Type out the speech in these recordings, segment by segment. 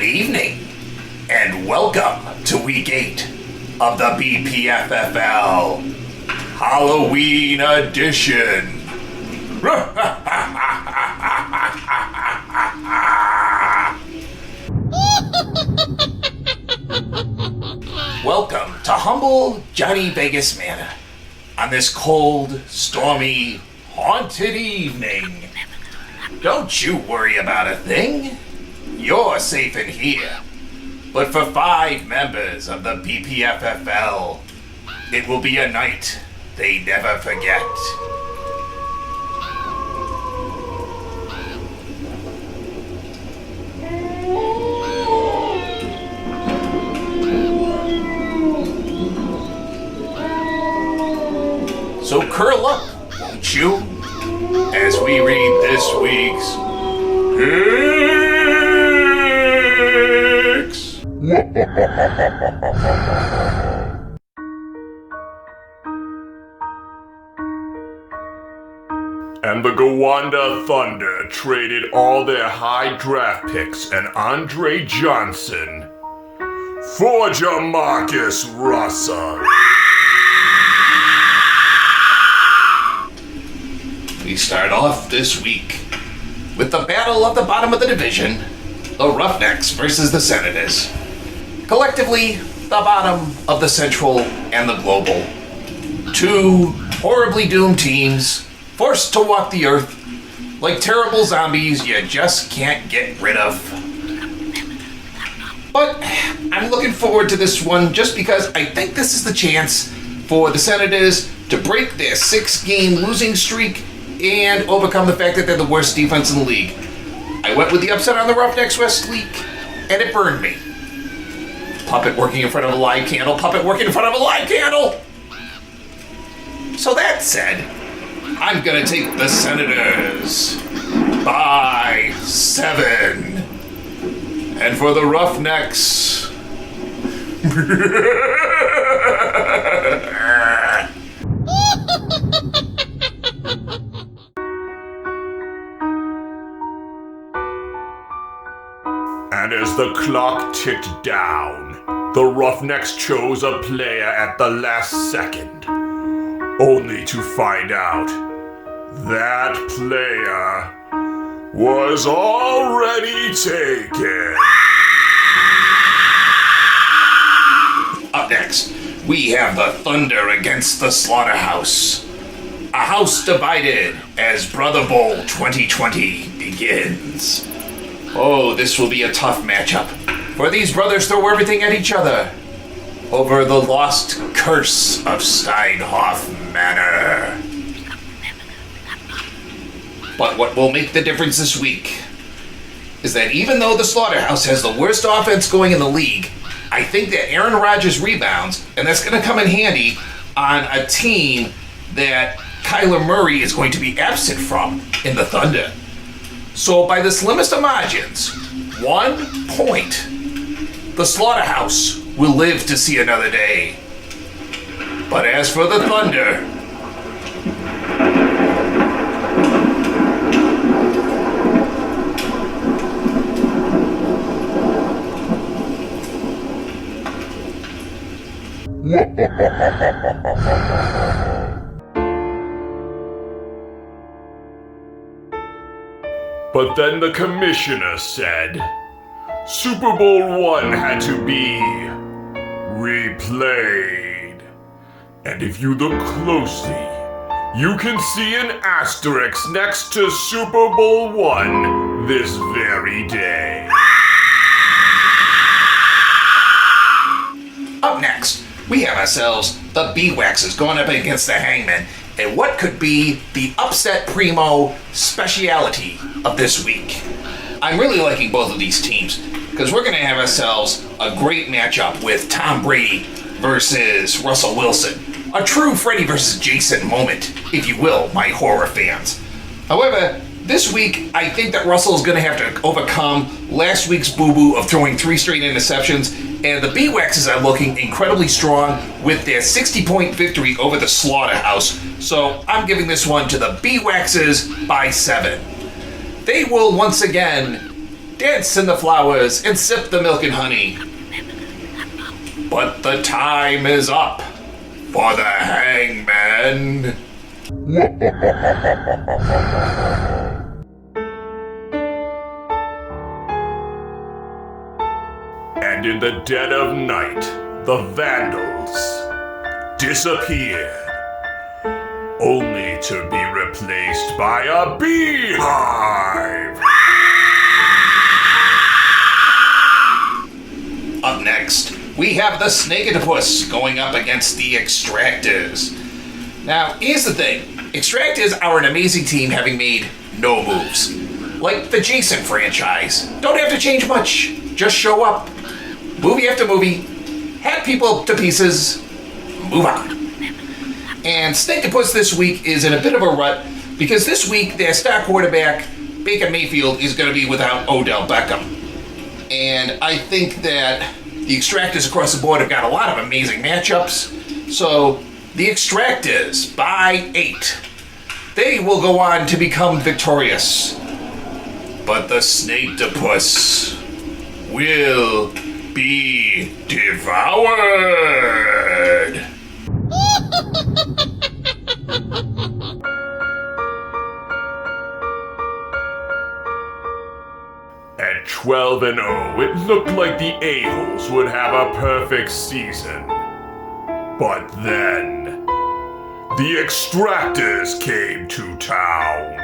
Good evening, and welcome to Week 8 of the Bpffl Halloween Edition. Welcome to humble Johnny Vegas Manor on this cold, stormy, haunted evening. Don't you worry about a thing. You're safe in here. But for 5 members of the Bpffl, it will be a night they never forget. So curl up, won't you, as we read this week's Hicks. And the Gowanda Thunder traded all their high draft picks and Andre Johnson for Jamarcus Russell. We start off this week with the battle of the bottom of the division, the Roughnecks versus the Senators. Collectively, the bottom of the Central and the Global. 2 horribly doomed teams, forced to walk the earth like terrible zombies you just can't get rid of. But I'm looking forward to this one just because I think this is the chance for the Senators to break their 6-game losing streak and overcome the fact that they're the worst defense in the league. I went with the upset on the Roughnecks West League, and it burned me. Puppet working in front of a live candle, puppet working in front of a live candle! So that said, I'm gonna take the Senators by 7. And for the Roughnecks... And as the clock ticked down, the Roughnecks chose a player at the last second, only to find out that player was already taken. Up next, we have the Thunder against the Slaughterhouse. A house divided as Brother Bowl 2020 begins. Oh, this will be a tough matchup, for these brothers throw everything at each other over the lost curse of Steinhoff Manor. But what will make the difference this week is that even though the Slaughterhouse has the worst offense going in the league, I think that Aaron Rodgers rebounds, and that's going to come in handy on a team that Kyler Murray is going to be absent from in the Thunder. So by the slimmest of margins, 1 point, the Slaughterhouse will live to see another day. But as for the Thunder, But then the commissioner said, Super Bowl 1 had to be replayed. And if you look closely, you can see an asterisk next to Super Bowl 1 this very day. up next, we have ourselves the Bpffl going up against the Hangman, and what could be the upset primo speciality of this week. I'm really liking both of these teams because we're going to have ourselves a great matchup with Tom Brady versus Russell Wilson. A true Freddy versus Jason moment, if you will, my horror fans. However, this week, I think that Russell is going to have to overcome last week's boo-boo of throwing 3 straight interceptions, and the Bpffl are looking incredibly strong with their 60-point victory over the Slaughterhouse. So I'm giving this one to the Bpffl by 7. They will once again dance in the flowers, and sip the milk and honey. But the time is up for the hangman. And in the dead of night, the vandals disappeared, only to be replaced by a beehive. Up next, we have the Snakeitopus going up against the Extractors. Now, here's the thing. Extractors are an amazing team, having made no moves. Like the Jason franchise. Don't have to change much. Just show up. Movie after movie. Hack people to pieces. Move on. And Snakeitopus this week is in a bit of a rut because this week their star quarterback, Baker Mayfield, is going to be without Odell Beckham. And I think that the Extractors across the board have got a lot of amazing matchups. So the Extractors, by 8, they will go on to become victorious. But the Snakeitopus will be devoured. At 12-0, it looked like the A-holes would have a perfect season. But then, the Extractors came to town.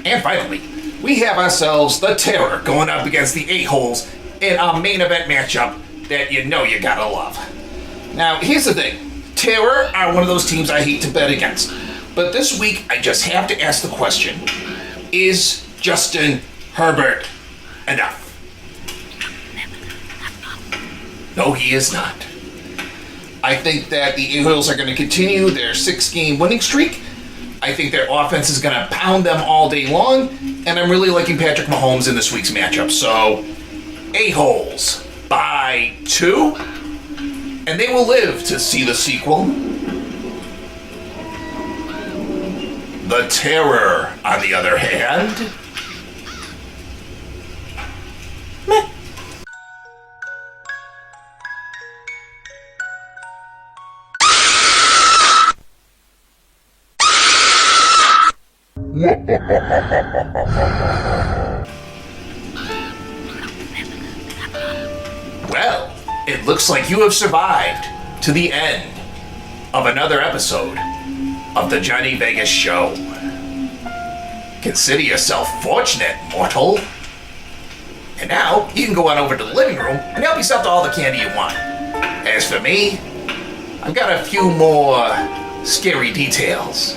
And finally, we have ourselves the Terror going up against the A-holes in a main event matchup that you know you gotta love. Now, here's the thing. Terror are one of those teams I hate to bet against. But this week, I just have to ask the question, is Justin Herbert enough? No, he is not. I think that the A-holes are going to continue their 6-game winning streak. I think their offense is going to pound them all day long, and I'm really liking Patrick Mahomes in this week's matchup. So, A-holes by 2, and they will live to see the sequel. The Terror, on the other hand, meh. Well, it looks like you have survived to the end of another episode of the Johnny Vegas Show. Consider yourself fortunate, mortal. And now, you can go on over to the living room and help yourself to all the candy you want. As for me, I've got a few more scary details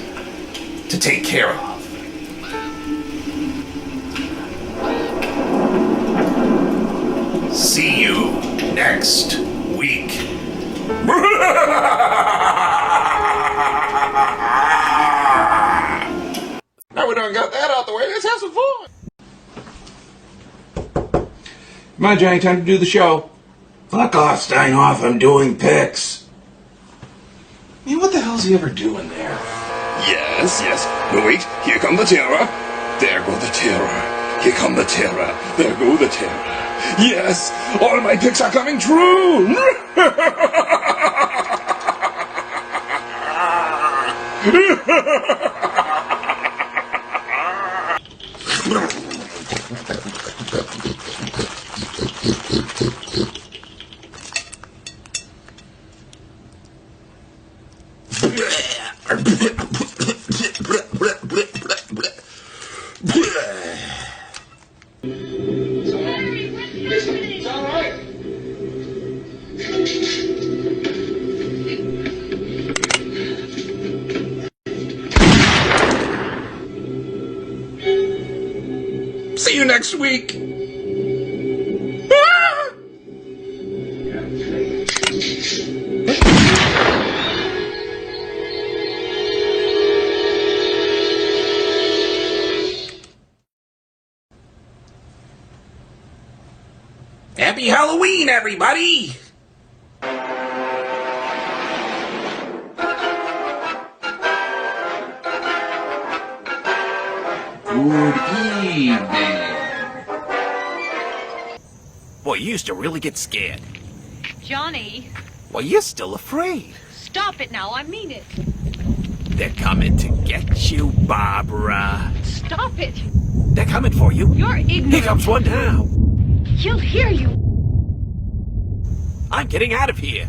to take care of. See you next week. Now we done got that out the way, let's have some fun. Come on, Johnny, time to do the show. Fuck off, Steinhoff, I'm doing picks. Man, what the hell's he ever doing there? Yes. No, wait, here come the terror. There go the terror. Here come the terror. There go the terror. Yes, all my picks are coming true. See you next week. Happy Halloween, everybody! Good evening. Boy, you used to really get scared. Johnny, Well, you're still afraid. stop it now. I mean it. They're coming to get you, Barbara. Stop it. They're coming for you. You're ignorant. Here comes one now. He'll hear you. I'm getting out of here.